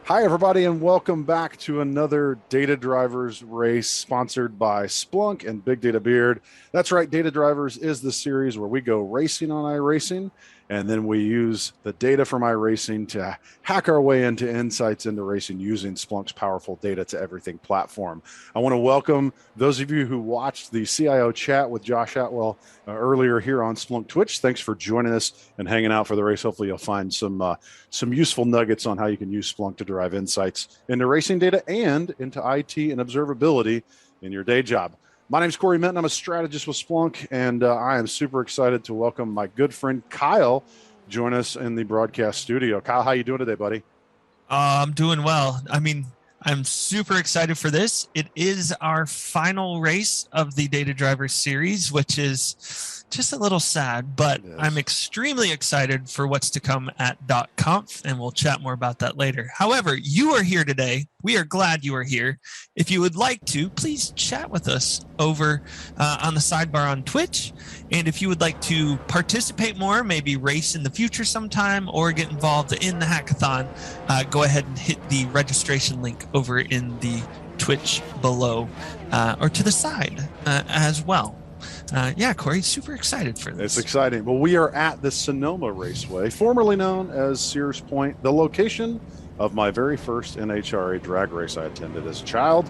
Hi, everybody, and welcome back to another Data Drivers race sponsored by Splunk and Big Data Beard. That's right, Data Drivers is the series where we go racing on iRacing, and then we use the data from iRacing to hack our way into insights into racing using Splunk's powerful data to everything platform. I want to welcome those of you who watched the CIO chat with Josh Atwell earlier here on Splunk Twitch. Thanks for joining us and hanging out for the race. Hopefully, you'll find some useful nuggets on how you can use Splunk to derive insights into racing data and into IT and observability in your day job. My name is Corey Minton. I'm a strategist with Splunk, and I am super excited to welcome my good friend Kyle join us in the broadcast studio. Kyle, how you doing today, buddy? I'm doing well. I'm super excited for this. It is our final race of the Data Driver series, which is just a little sad, but I'm extremely excited for what's to come at .conf, and we'll chat more about that later. However, you are here today. We are glad you are here. If you would like to, please chat with us over on the sidebar on Twitch. And if you would like to participate more, maybe race in the future sometime or get involved in the hackathon, go ahead and hit the registration link over in the Twitch below or to the side as well. Yeah, Corey, super excited for this. It's exciting. Well, we are at the Sonoma Raceway, formerly known as Sears Point, the location of my very first NHRA drag race I attended as a child.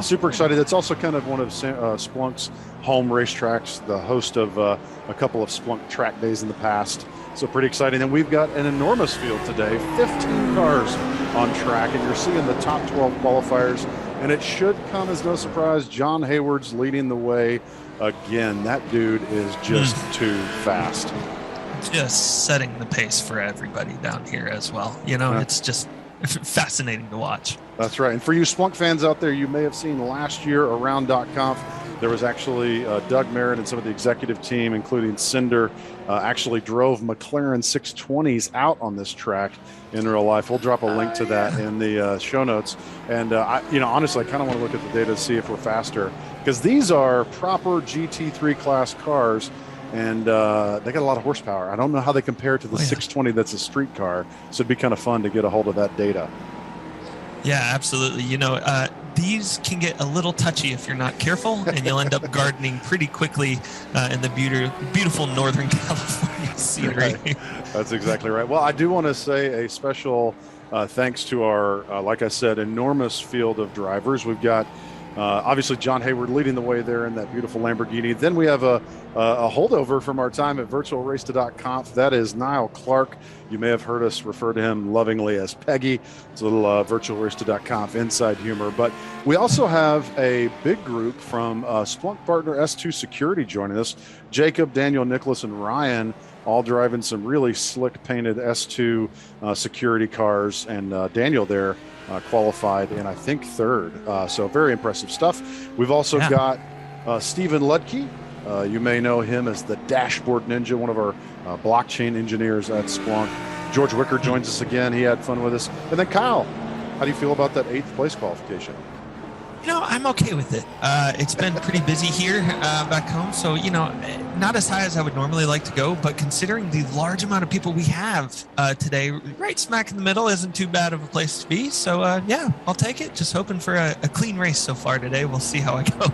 Super excited. It's also kind of one of Splunk's home racetracks, the host of a couple of Splunk track days in the past. So pretty exciting. And we've got an enormous field today, 15 cars on track, and you're seeing the top 12 qualifiers. And it should come as no surprise, John Hayward's leading the way again. That dude is just too fast. Just setting the pace for everybody down here as well. It's just fascinating to watch. That's right. And for you Splunk fans out there, you may have seen last year around .conf, there was actually Doug Merritt and some of the executive team, including Cinder, actually drove McLaren 620s out on this track in real life. We'll drop a link to that in the show notes. And honestly, I kind of want to look at the data to see if we're faster, because these are proper GT3 class cars. And they got a lot of horsepower. I don't know how they compare to the 620 that's a street car. So it'd be kind of fun to get a hold of that data. Yeah, absolutely. These can get a little touchy if you're not careful, and you'll end up gardening pretty quickly in the beautiful Northern California scenery. Right. That's exactly right. Well, I do want to say a special thanks to our, like I said, enormous field of drivers. We've got obviously John Hayward leading the way there in that beautiful Lamborghini. Then we have a holdover from our time at virtualrace.conf. That is Niall Clark. You may have heard us refer to him lovingly as Peggy. It's a little virtualrace.conf inside humor. But we also have a big group from Splunk partner S2 Security joining us. Jacob, Daniel, Nicholas, and Ryan all driving some really slick painted S2 security cars. And Daniel there qualified in, I think, third. So very impressive stuff. We've also got Stephen Ludke. You may know him as the Dashboard Ninja, one of our blockchain engineers at Splunk. George Wicker joins us again. He had fun with us. And then Kyle, how do you feel about that 8th place qualification? I'm okay with it. It's been pretty busy here back home. So, not as high as I would normally like to go, but considering the large amount of people we have today, right smack in the middle isn't too bad of a place to be. So, I'll take it. Just hoping for a clean race so far today. We'll see how I go.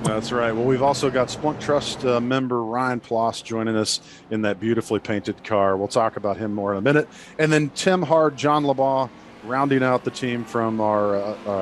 That's right. Well, we've also got Splunk Trust member Ryan Ploss joining us in that beautifully painted car. We'll talk about him more in a minute. And then Tim Hard, John Labaugh, rounding out the team from our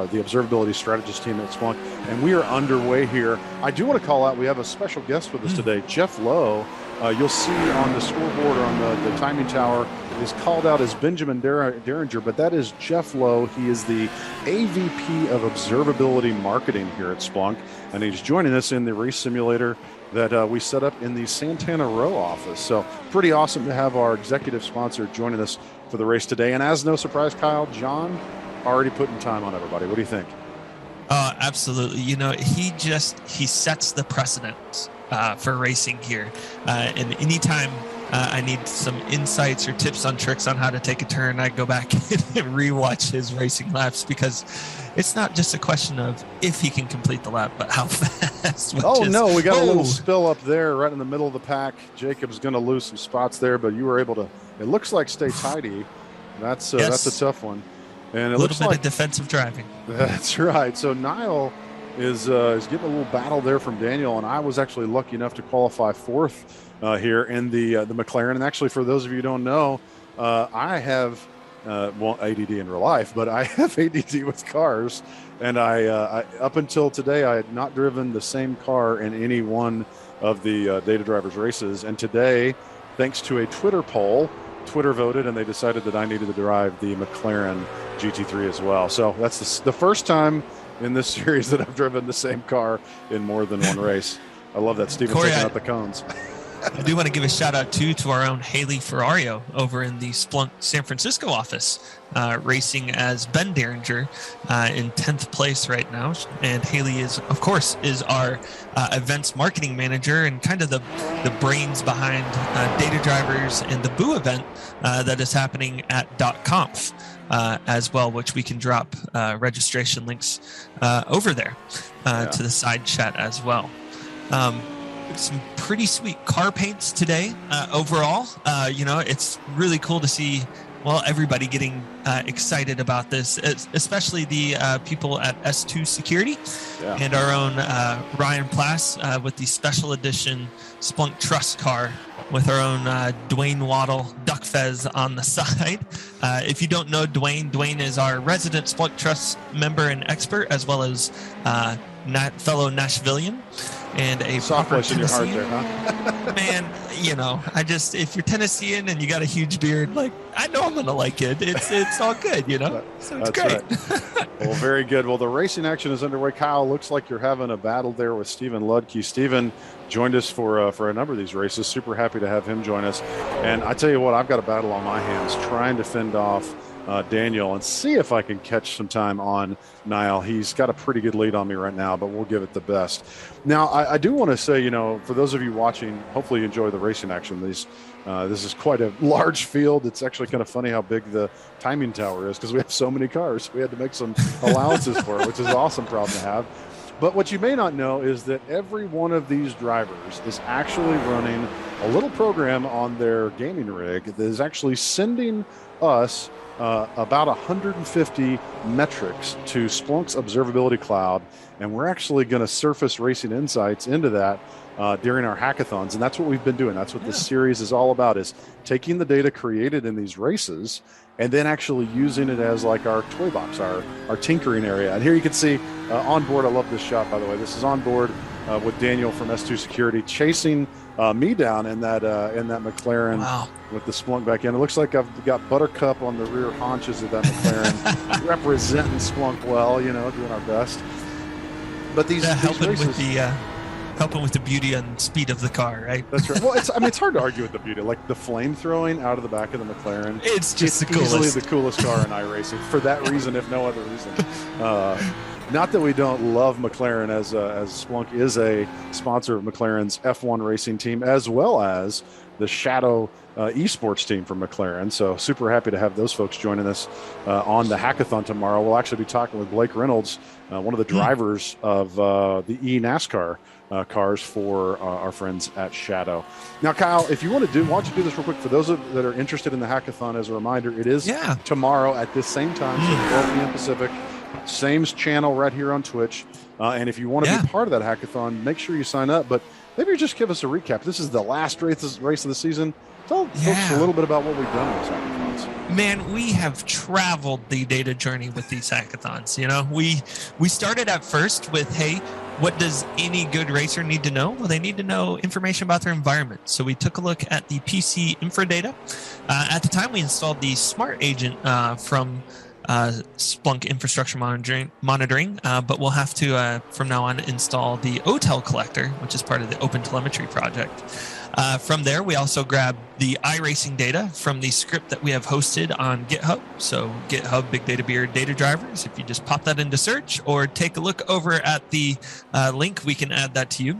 the observability strategist team at Splunk, and we are underway here. I do want to call out, we have a special guest with us today, Jeff Lowe. You'll see on the scoreboard on the timing tower is called out as Benjamin Derringer, but that is Jeff Lowe. He is the AVP of observability marketing here at Splunk, and he's joining us in the race simulator that we set up in the Santana Row office. So pretty awesome to have our executive sponsor joining us for the race today. And as no surprise, Kyle, John already putting time on everybody. What do you think? Absolutely. He sets the precedent for racing here. And anytime I need some insights or tips on tricks on how to take a turn, I go back and rewatch his racing laps, because it's not just a question of if he can complete the lap, but how fast. We got a little spill up there right in the middle of the pack. Jacob's going to lose some spots there, but you were able to, it looks like, stay tidy. That's a tough one. And it a little looks bit like of defensive driving. that's right. So Niall is getting a little battle there from Daniel, and I was actually lucky enough to qualify fourth here in the McLaren. And actually, for those of you who don't know, I have ADD in real life, but I have ADD with cars. And I up until today, I had not driven the same car in any one of the Data Drivers races. And today, thanks to a Twitter poll, Twitter voted, and they decided that I needed to drive the McLaren GT3 as well. So that's the first time in this series that I've driven the same car in more than one race. I love that. Steven taking out the cones. I do want to give a shout out to our own Haley Ferrario over in the Splunk San Francisco office, racing as Ben Derringer in 10th place right now. And Haley is, of course, our events marketing manager and kind of the brains behind Data Drivers and the Boo event that is happening at .conf as well, which we can drop registration links over there to the side chat as well. Some pretty sweet car paints today overall. It's really cool to see everybody getting excited about this, especially the people at S2 Security and our own Ryan Plass with the special edition Splunk Trust car with our own Dwayne Waddle Duck Fez on the side. If you don't know Dwayne is our resident Splunk Trust member and expert, as well as fellow Nashvilleian and a soft place in your heart Tennessean. there, huh? Man, if you're Tennessean and you got a huge beard, I know I'm gonna like it. It's all good, So it's great. Right. Well, very good. Well, the racing action is underway. Kyle, looks like you're having a battle there with Stephen Ludke. Stephen joined us for a number of these races. Super happy to have him join us. And I tell you what, I've got a battle on my hands trying to fend off Daniel and see if I can catch some time on Niall. He's got a pretty good lead on me right now, but we'll give it the best. Now, I do want to say, for those of you watching, hopefully you enjoy the racing action. This is quite a large field. It's actually kind of funny how big the timing tower is because we have so many cars. We had to make some allowances for it, which is an awesome problem to have. But what you may not know is that every one of these drivers is actually running a little program on their gaming rig that is actually sending us about 150 metrics to Splunk's observability cloud, and we're actually going to surface racing insights into that during our hackathons. And that's what we've been doing. That's what this series is all about, is taking the data created in these races and then actually using it as like our toy box, our tinkering area. And here you can see on board, I love this shot, by the way. This is on board with Daniel from S2 Security chasing me down in that McLaren with the Splunk back end. It looks like I've got Buttercup on the rear haunches of that McLaren, representing Splunk well, doing our best. But these helping races, with the beauty and speed of the car, right? That's right. Well, it's hard to argue with the beauty. Like the flame throwing out of the back of the McLaren, it's just easily the coolest car in iRacing for that reason, if no other reason. Not that we don't love McLaren, as Splunk is a sponsor of McLaren's F1 racing team, as well as the Shadow esports team from McLaren. So super happy to have those folks joining us on the hackathon tomorrow. We'll actually be talking with Blake Reynolds, one of the drivers of the NASCAR cars for our friends at Shadow. Now, Kyle, if you want to why don't you do this real quick for those that are interested in the hackathon? As a reminder, it is tomorrow at this same time, so 12 p.m. Pacific. Same channel right here on Twitch. And if you want to be part of that hackathon, make sure you sign up. But maybe just give us a recap. This is the last race of the season. Tell folks a little bit about what we've done in these hackathons. Man, we have traveled the data journey with these hackathons. We started at first with, hey, what does any good racer need to know? Well, they need to know information about their environment. So we took a look at the PC infra data. At the time, we installed the Smart Agent from Splunk infrastructure monitoring, but we'll have to, from now on, install the OTel collector, which is part of the Open Telemetry project. From there, we also grabbed the iRacing data from the script that we have hosted on GitHub. So GitHub Big Data Beard Data Drivers. If you just pop that into search or take a look over at the link, we can add that to you.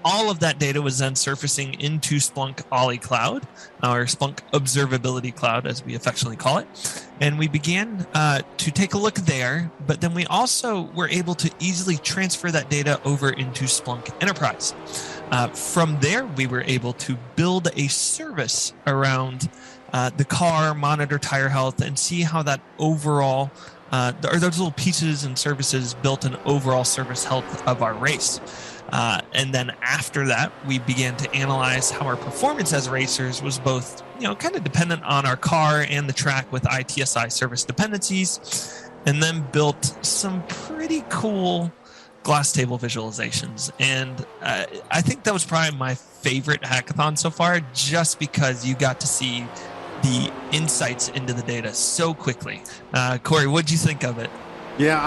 All of that data was then surfacing into Splunk Ollie Cloud, or Splunk Observability Cloud, as we affectionately call it. And we began to take a look there, but then we also were able to easily transfer that data over into Splunk Enterprise. From there, we were able to build a service around the car, monitor tire health, and see how that overall, or those little pieces and services built an overall service health of our race. And then after that, we began to analyze how our performance as racers was both, kind of dependent on our car and the track with ITSI service dependencies, and then built some pretty cool glass table visualizations. And I think that was probably my favorite hackathon so far, just because you got to see the insights into the data so quickly. Corey, what did you think of it? Yeah,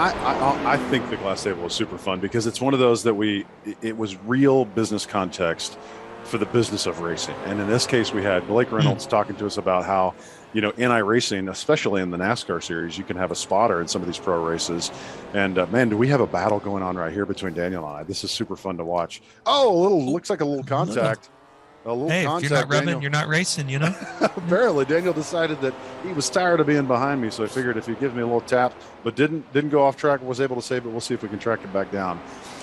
I think the glass table was super fun because it's one of those that it was real business context for the business of racing. And in this case, we had Blake Reynolds talking to us about how, in iRacing, especially in the NASCAR series, you can have a spotter in some of these pro races. And man, do we have a battle going on right here between Daniel and I? This is super fun to watch. Oh, looks like a little contact. Hey, if you're not rubbing, Daniel, you're not racing, Apparently, Daniel decided that he was tired of being behind me, so I figured if he gives me a little tap, but didn't go off track, was able to save it. We'll see if we can track it back down.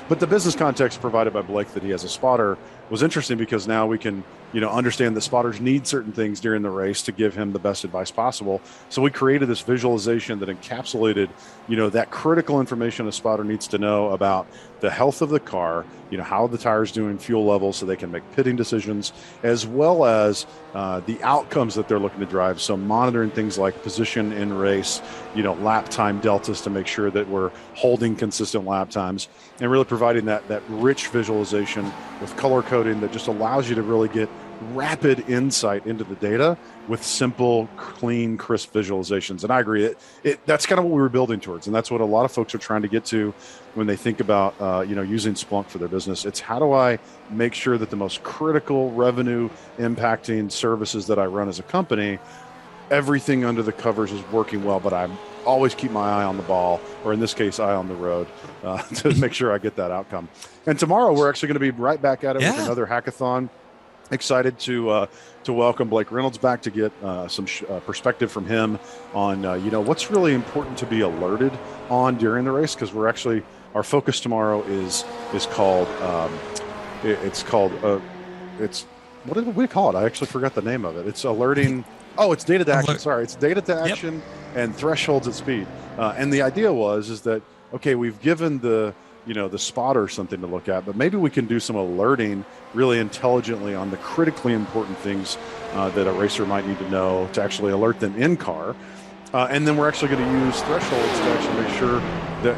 But the business context provided by Blake that he has a spotter was interesting because now we can, understand that spotters need certain things during the race to give him the best advice possible. So we created this visualization that encapsulated, that critical information a spotter needs to know about the health of the car, how the tire's doing, fuel levels, so they can make pitting decisions, as well as the outcomes that they're looking to drive. So monitoring things like position in race, lap time deltas to make sure that we're holding consistent lap times, and really providing that rich visualization with color coding that just allows you to really get rapid insight into the data with simple, clean, crisp visualizations. And I agree, that's kind of what we were building towards, and that's what a lot of folks are trying to get to when they think about using Splunk for their business. It's how do I make sure that the most critical revenue impacting services that I run as a company, everything under the covers is working well, but I always keep my eye on the ball, or in this case, eye on the road, to make sure I get that outcome. And tomorrow we're actually going to be right back at it with another hackathon. Excited to welcome Blake Reynolds back to get some perspective from him on what's really important to be alerted on during the race, because our focus tomorrow is called what did we call it? I actually forgot the name of it. It's alerting. Oh, it's data to action. Sorry, it's data to action and thresholds at speed. And the idea is that, okay, we've given the spotter something to look at, but maybe we can do some alerting really intelligently on the critically important things that a racer might need to know to actually alert them in car. And then we're actually going to use thresholds to actually make sure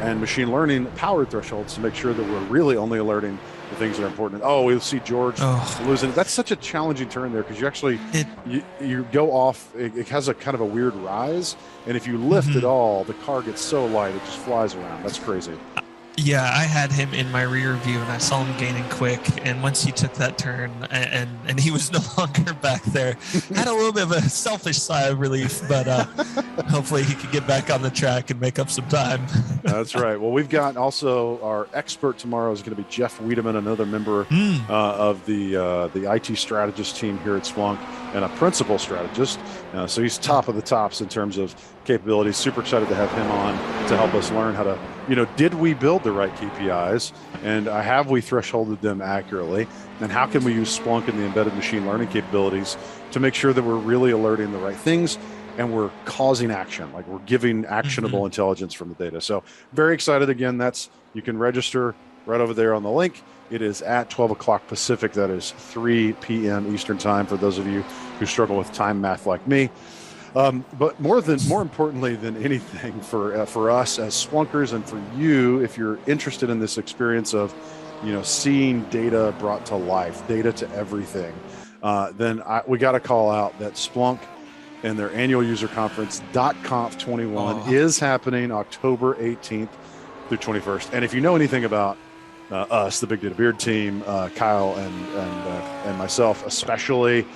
and machine learning powered thresholds to make sure that we're really only alerting the things that are important. Oh, we'll see George losing. That's such a challenging turn there, because you actually, you go off, it has a kind of a weird rise. And if you lift at all, the car gets so light, it just flies around. That's crazy. Yeah, I had him in my rear view, and I saw him gaining quick. And once he took that turn, and he was no longer back there, I had a little bit of a selfish sigh of relief. But hopefully he could get back on the track and make up some time. That's right. Well, we've got also our expert tomorrow is going to be Jeff Wiedemann, another member of the IT strategist team here at Splunk, and a principal strategist. So he's top of the tops in terms of capabilities. Super excited to have him on to help us learn how to, did we build the right KPIs, and have we thresholded them accurately, and how can we use Splunk and the embedded machine learning capabilities to make sure that we're really alerting the right things and we're causing action, like we're giving actionable intelligence from the data. So very excited. Again, you can register right over there on the link. It is at 12 o'clock Pacific. That is 3 p.m. Eastern time for those of you who struggle with time math like me. But more importantly than anything for us as Splunkers, and for you, if you're interested in this experience of, seeing data brought to life, data to everything, then we got to call out that Splunk and their annual user conference, .conf 21, is happening October 18th through 21st. And if you know anything about us, the Big Data Beard team, Kyle and myself especially,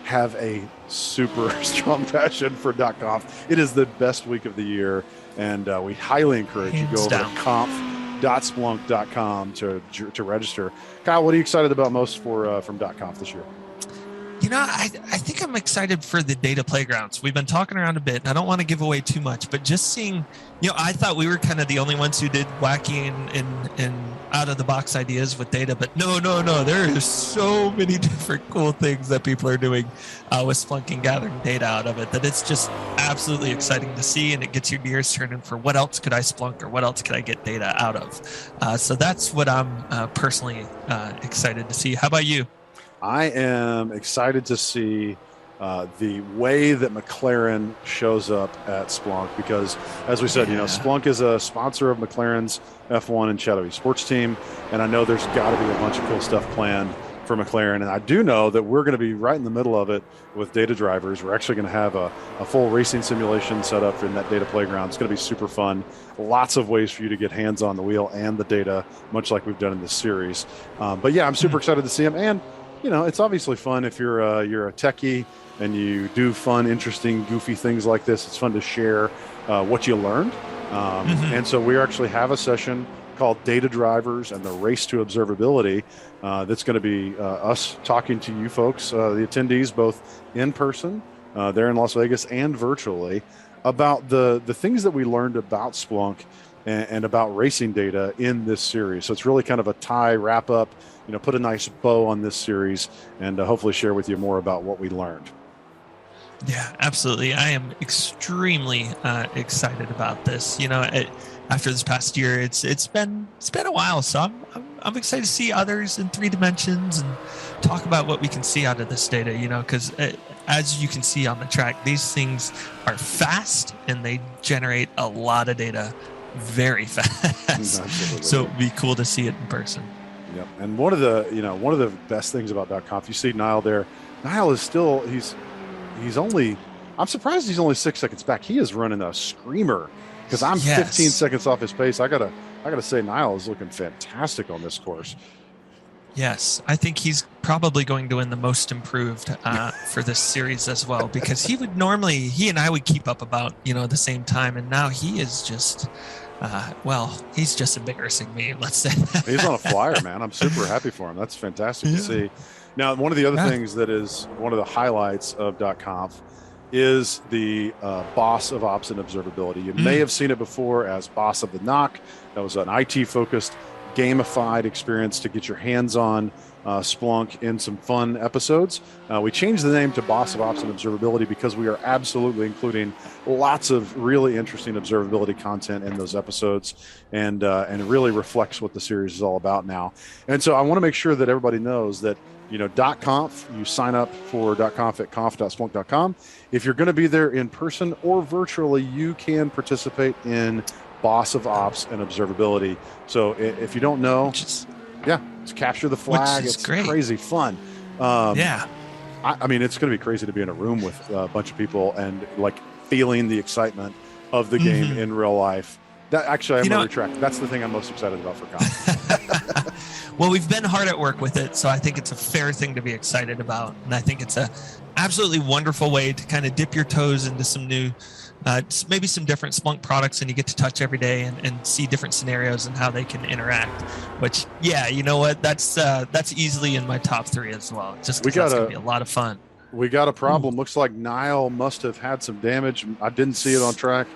have a super strong passion for .conf. It is the best week of the year, and we highly encourage you to go over to conf.splunk.com to register. Kyle, what are you excited about most from .conf this year? I think I'm excited for the data playgrounds. We've been talking around a bit, and I don't want to give away too much, but just seeing, I thought we were kind of the only ones who did wacky and out of the box ideas with data, but no. There are so many different cool things that people are doing with Splunk and gathering data out of it that it's just absolutely exciting to see, and it gets your gears turning for what else could I Splunk or what else could I get data out of. So that's what I'm personally excited to see. How about you? I am excited to see the way that McLaren shows up at Splunk because, as we said, Splunk is a sponsor of McLaren's F1 and Shadowy Sports team, and I know there's got to be a bunch of cool stuff planned for McLaren, and I do know that we're going to be right in the middle of it with data drivers. We're actually going to have a full racing simulation set up in that data playground. It's going to be super fun. Lots of ways for you to get hands on the wheel and the data, much like we've done in this series. But yeah, I'm super excited to see them, and it's obviously fun if you're a techie and you do fun, interesting, goofy things like this. It's fun to share what you learned. And so we actually have a session called Data Drivers and the Race to Observability. That's going to be us talking to you folks, the attendees, both in person there in Las Vegas and virtually, about the things that we learned about Splunk and about racing data in this series. So it's really kind of a tie wrap up, put a nice bow on this series and hopefully share with you more about what we learned. Yeah, absolutely. I am extremely excited about this. After this past year, it's been a while, so I'm excited to see others in 3 dimensions and talk about what we can see out of this data. Because as you can see on the track, these things are fast and they generate a lot of data very fast. Absolutely. So it'd be cool to see it in person. Yep. And one of the best things about .conf, you see Niall there. Niall is still I'm surprised he's only 6 seconds back. He is running a screamer because I'm 15 seconds off his pace. I gotta say Niall is looking fantastic on this course. Yes, I think he's probably going to win the most improved for this series as well, because he and I would keep up about the same time, and now he is just he's just embarrassing me, let's say. He's on a flyer, man. I'm super happy for him. That's fantastic to see. Now, one of the other things that is one of the highlights of .conf is the Boss of Ops and Observability. You may have seen it before as Boss of the Knock. That was an IT-focused, gamified experience to get your hands on Splunk in some fun episodes. We changed the name to Boss of Ops and Observability because we are absolutely including lots of really interesting observability content in those episodes, and it really reflects what the series is all about now. And so I want to make sure that everybody knows that .conf, you sign up for .conf at conf.splunk.com. If you're going to be there in person or virtually, you can participate in Boss of Ops and Observability. So if you don't know, it's capture the flag. It's great. Crazy fun. I mean, it's going to be crazy to be in a room with a bunch of people and like feeling the excitement of the game in real life. That actually, I'm going to retract. That's the thing I'm most excited about for Conf. Well, we've been hard at work with it, so I think it's a fair thing to be excited about. And I think it's a absolutely wonderful way to kind of dip your toes into some new, maybe some different Splunk products, and you get to touch every day and see different scenarios and how they can interact. Which, you know what? That's easily in my top 3 as well. Just because that's going to be a lot of fun. We got a problem. Looks like Niall must have had some damage. I didn't see it on track.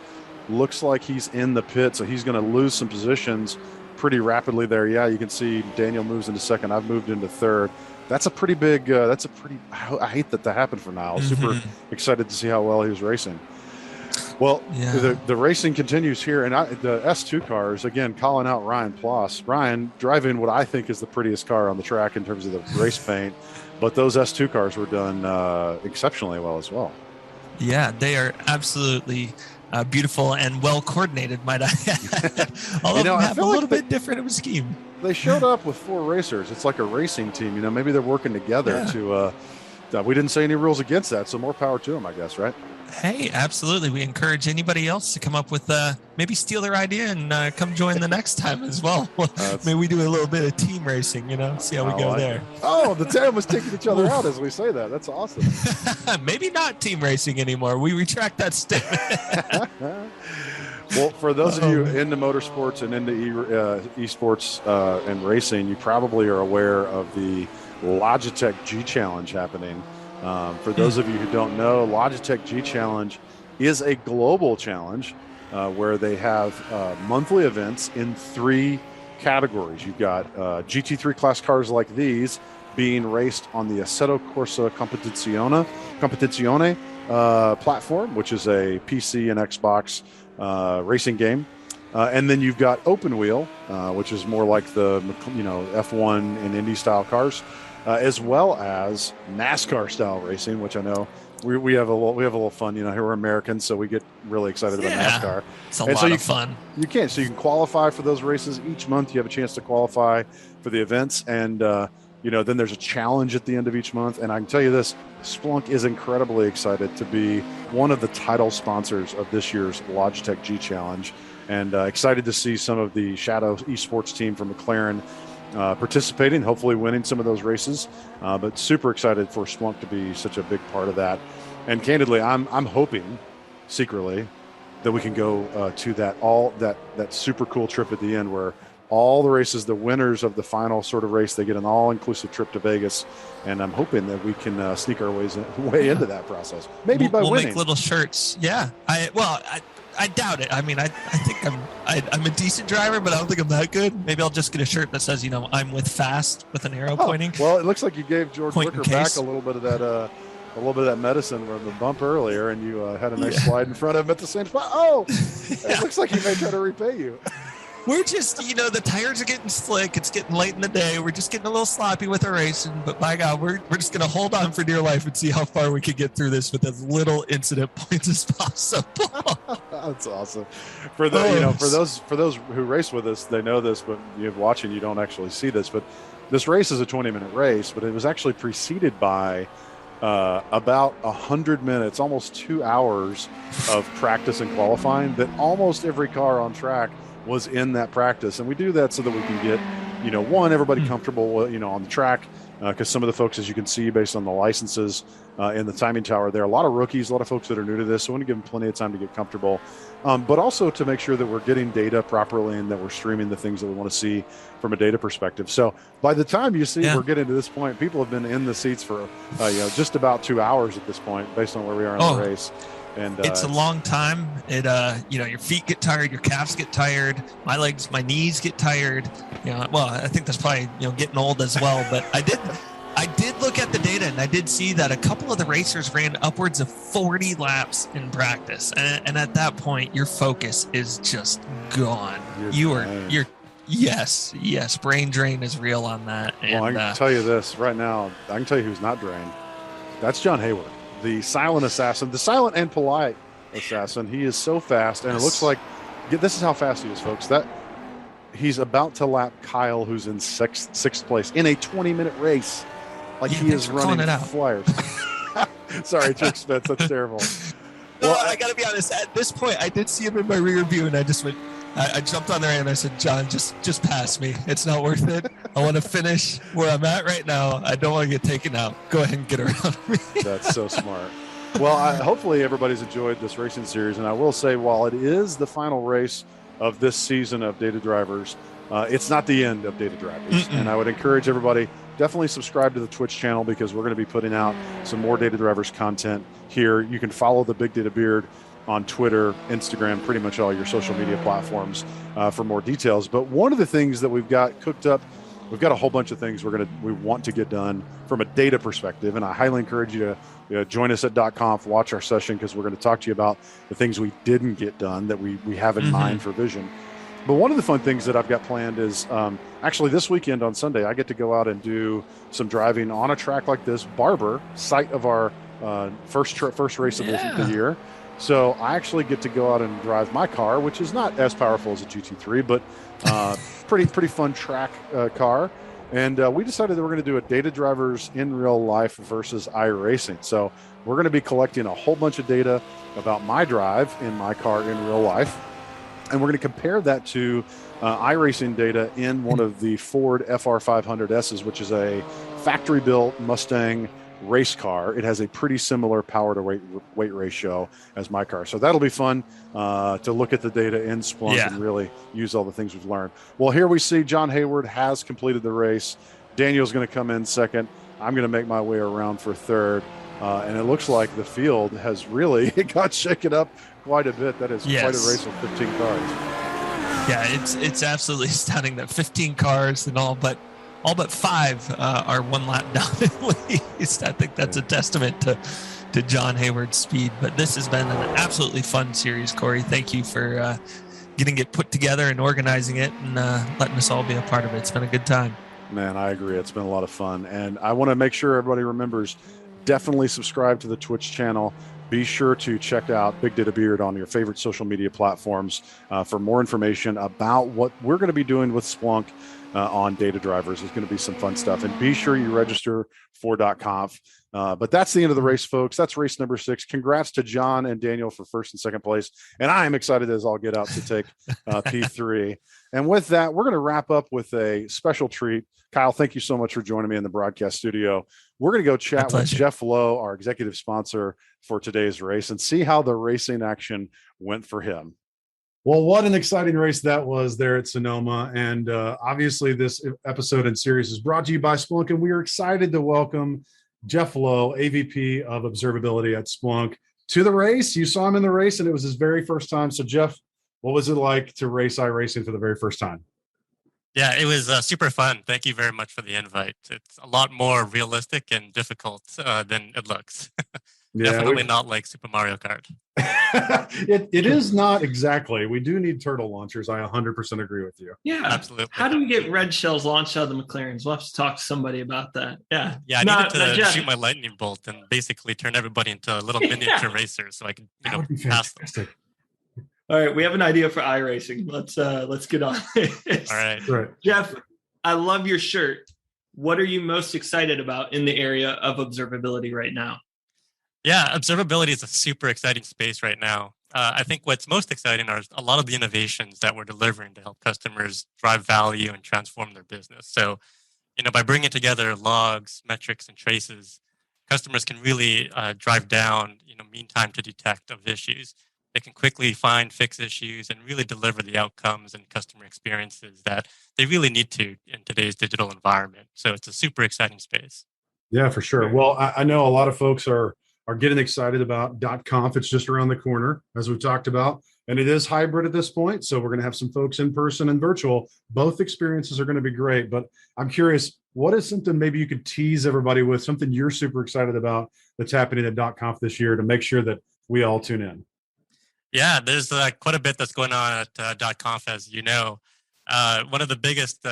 Looks like he's in the pit, so he's going to lose some positions pretty rapidly there. Yeah, you can see Daniel moves into second. I've moved into third. That's a pretty big, I hate that happened for Niall. Super excited to see how well he was racing. Well, the racing continues here, and the S2 cars, again, calling out Ryan Ploss. Ryan driving what I think is the prettiest car on the track in terms of the race paint, but those S2 cars were done exceptionally well as well. Yeah, they are absolutely beautiful and well coordinated, might I add. All of them have a little bit different of a scheme. They showed up with 4 racers. It's like a racing team. Maybe they're working together to. We didn't say any rules against that, so more power to them, I guess, right? Hey, absolutely. We encourage anybody else to come up with maybe steal their idea and come join the next time as well. Maybe we do a little bit of team racing, see how we go there. Oh, the tandem was taking each other out as we say that. That's awesome. Maybe not team racing anymore. We retract that statement. Well, for those of you into motorsports and into esports and racing, you probably are aware of the Logitech G Challenge happening For those of you who don't know, Logitech G Challenge is a global challenge where they have monthly events in 3 categories. You've got GT3 class cars like these being raced on the Assetto Corsa Competizione platform, which is a PC and Xbox racing game. And then you've got Open Wheel, which is more like the F1 and Indy style cars, as well as NASCAR style racing, which I know we have a little fun. Here we're Americans, so we get really excited about NASCAR. It's a lot of fun. You can qualify for those races each month. You have a chance to qualify for the events, and then there's a challenge at the end of each month. And I can tell you this: Splunk is incredibly excited to be one of the title sponsors of this year's Logitech G Challenge, and excited to see some of the Shadow Esports team from McLaren participating, hopefully winning some of those races. But super excited for Splunk to be such a big part of that. And candidly, I'm hoping secretly that we can go to that super cool trip at the end where all the races, the winners of the final sort of race, they get an all-inclusive trip to Vegas, and I'm hoping that we can sneak our way into that process. Maybe by winning. We'll make little shirts. Yeah. I doubt it. I mean, I think I'm a decent driver, but I don't think I'm that good. Maybe I'll just get a shirt that says, I'm with fast with an arrow pointing. Well, it looks like you gave George Wicker back a little bit of that medicine from the bump earlier, and you had a nice slide in front of him at the same spot. Oh, it looks like he may try to repay you. We're just, the tires are getting slick. It's getting late in the day. We're just getting a little sloppy with our racing. But by God, we're just going to hold on for dear life and see how far we can get through this with as little incident points as possible. That's awesome. For those who race with us, they know this, but you're watching, you don't actually see this. But this race is a 20-minute race, but it was actually preceded by about 100 minutes, almost 2 hours of practice and qualifying that almost every car on track was in that practice. And we do that so that we can get, everybody comfortable, on the track, because some of the folks, as you can see, based on the licenses in the timing tower, there are a lot of rookies, a lot of folks that are new to this. So we want to give them plenty of time to get comfortable, but also to make sure that we're getting data properly and that we're streaming the things that we want to see from a data perspective. So by the time you see we're getting to this point, people have been in the seats for, just about 2 hours at this point, based on where we are in the race. And it's a long time. It your feet get tired, your calves get tired, my knees get tired. Well, I think that's probably getting old as well. But I did look at the data, and I did see that a couple of the racers ran upwards of 40 laps in practice, and at that point, your focus is just gone. Yes, brain drain is real on that. Well, I can tell you this right now. I can tell you who's not drained. That's John Hayward, the silent assassin, the silent and polite assassin. He is so fast, and it looks like this is how fast he is, folks. That he's about to lap Kyle, who's in sixth place in a 20-minute race. Like he is running flyers. Sorry, at your expense. That's terrible. Well, I got to be honest. At this point, I did see him in my rear view, and I just went. I jumped on there and I said, John, just pass me. It's not worth it. I want to finish where I'm at right now. I don't want to get taken out. Go ahead and get around me. That's so smart. Well, hopefully everybody's enjoyed this racing series. And I will say, while it is the final race of this season of Data Drivers, it's not the end of Data Drivers. And I would encourage everybody, definitely subscribe to the Twitch channel, because we're going to be putting out some more Data Drivers content here. You can follow the Big Data Beard on Twitter, Instagram, pretty much all your social media platforms for more details. But one of the things that we've got cooked up, we've got a whole bunch of things we want to get done from a data perspective. And I highly encourage you to join us at .conf, watch our session, because we're going to talk to you about the things we didn't get done that we have in mind for Vision. But one of the fun things that I've got planned is actually this weekend on Sunday, I get to go out and do some driving on a track like this, Barber, site of our first race of the year. So I actually get to go out and drive my car, which is not as powerful as a GT3, but pretty fun track car. And we decided that we're going to do a Data Drivers in real life versus iRacing. So we're going to be collecting a whole bunch of data about my drive in my car in real life. And we're going to compare that to iRacing data in one of the Ford FR500Ss, which is a factory-built Mustang race car. It has a pretty similar power to weight ratio as my car. So that'll be fun to look at the data in Splunk and really use all the things we've learned. Well, here we see John Hayward has completed the race. Daniel's going to come in second. I'm going to make my way around for third. And it looks like the field has really it got shaken up quite a bit. That is quite a race with 15 cars. Yeah, it's absolutely astounding that 15 cars and all but 5 are 1 lap down at least. I think that's a testament to John Hayward's speed. But this has been an absolutely fun series, Corey. Thank you for getting it put together and organizing it and letting us all be a part of it. It's been a good time. Man, I agree. It's been a lot of fun. And I want to make sure everybody remembers, definitely subscribe to the Twitch channel. Be sure to check out Big Data Beard on your favorite social media platforms for more information about what we're going to be doing with Splunk on data drivers. It's going to be some fun stuff. And be sure you register for .conf. But that's the end of the race, folks. That's race number 6. Congrats to John and Daniel for first and second place. And I am excited as I'll get out to take P3. And with that, we're going to wrap up with a special treat. Kyle, thank you so much for joining me in the broadcast studio. We're going to go chat with Jeff Lowe, our executive sponsor for today's race, and see how the racing action went for him. Well, what an exciting race that was there at Sonoma. And obviously this episode and series is brought to you by Splunk, and we are excited to welcome Jeff Lowe, AVP of Observability at Splunk, to the race. You saw him in the race, and it was his very first time. So, Jeff, what was it like to race iRacing for the very first time? Yeah, it was super fun. Thank you very much for the invite. It's a lot more realistic and difficult than it looks. Definitely not like Super Mario Kart. It is not exactly. We do need turtle launchers. I 100% agree with you. Yeah, absolutely. How do we get red shells launched out of the McLarens? We'll have to talk to somebody about that. Yeah. Yeah, I needed to shoot my lightning bolt and basically turn everybody into little miniature racers so I can pass them. All right, we have an idea for iRacing. Let's get on this. All right. Jeff, I love your shirt. What are you most excited about in the area of observability right now? Yeah, observability is a super exciting space right now. I think what's most exciting are a lot of the innovations that we're delivering to help customers drive value and transform their business. So, by bringing together logs, metrics, and traces, customers can really drive down, mean time to detect of issues. They can quickly find, fix issues, and really deliver the outcomes and customer experiences that they really need to in today's digital environment. So it's a super exciting space. Yeah, for sure. Well, I know a lot of folks are getting excited about .conf. It's just around the corner, as we've talked about, and it is hybrid at this point. So we're going to have some folks in person and virtual. Both experiences are going to be great. But I'm curious, what is something maybe you could tease everybody with, something you're super excited about that's happening at .conf this year to make sure that we all tune in? Yeah, there's quite a bit that's going on at .conf, as you know. One of the biggest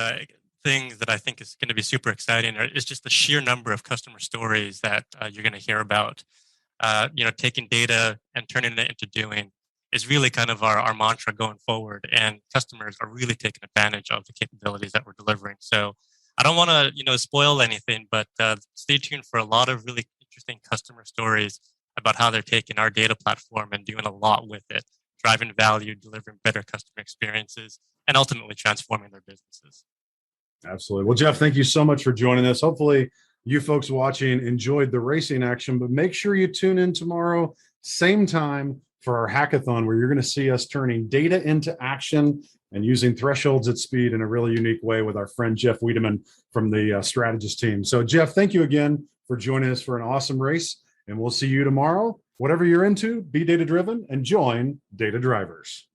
things that I think is going to be super exciting is just the sheer number of customer stories that you're going to hear about. Taking data and turning it into doing is really kind of our mantra going forward, and customers are really taking advantage of the capabilities that we're delivering. So I don't want to spoil anything, but stay tuned for a lot of really interesting customer stories about how they're taking our data platform and doing a lot with it, driving value, delivering better customer experiences, and ultimately transforming their businesses. Absolutely. Well, Jeff, thank you so much for joining us. Hopefully you folks watching enjoyed the racing action, but make sure you tune in tomorrow, same time, for our hackathon, where you're going to see us turning data into action and using thresholds at speed in a really unique way with our friend Jeff Wiedemann from the strategist team. So, Jeff, thank you again for joining us for an awesome race. And we'll see you tomorrow. Whatever you're into, be data-driven and join Data Drivers.